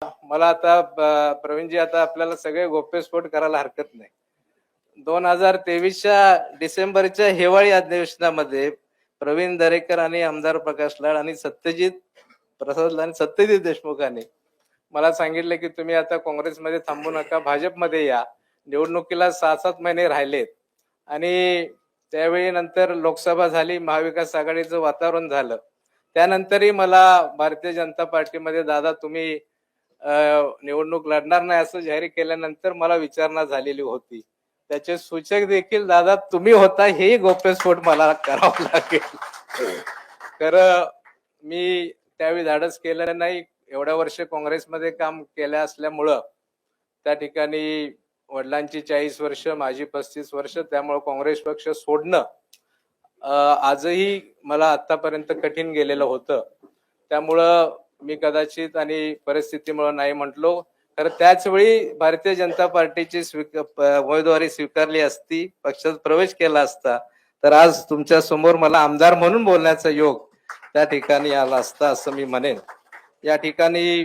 मला आता प्रवीणजी आता आपल्याला सगळे गोप्यस्फोट करायला हरकत नाही. 2023च्या डिसेंबरच्या हिवाळी अधिवेशनामध्ये प्रवीण दरेकर आणि आमदार प्रकाश लाड आणि सत्यजित प्रसाद आणि सत्यजित देशमुखांनी मला सांगितलं की तुम्ही आता काँग्रेसमध्ये थांबू नका, भाजपमध्ये या. निवडणुकीला 6-7 महिने राहिलेत आणि त्यावेळी नंतर लोकसभा झाली, महाविकास आघाडीचं वातावरण झालं. त्यानंतरही मला भारतीय जनता पार्टीमध्ये दादा तुम्ही निवडणूक लढणार नाही असं जाहीर केल्यानंतर मला विचारणा झालेली होती. त्याचे सूचक देखील दादा तुम्ही होता, हेही गोप्यस्फोट मला करावं लागेल. खरं मी त्यावेळी धाडस केलं नाही. एवढ्या वर्ष काँग्रेसमध्ये काम केलं असल्यामुळं त्या ठिकाणी वडिलांची 40 वर्ष, माझी 35 वर्ष, त्यामुळे काँग्रेस पक्ष सोडणं आजही मला आतापर्यंत कठीण गेलेलं होतं. त्यामुळं मी कदाचित आणि परिस्थितीमुळे नाही म्हटलो. तर त्याच वेळी भारतीय जनता पार्टीची उमेदवारी स्वीकारली असती, पक्षात प्रवेश केला असता, तर आज तुमच्या समोर मला आमदार म्हणून बोलण्याचा योग त्या ठिकाणी आला असता असं मी म्हणेन. या ठिकाणी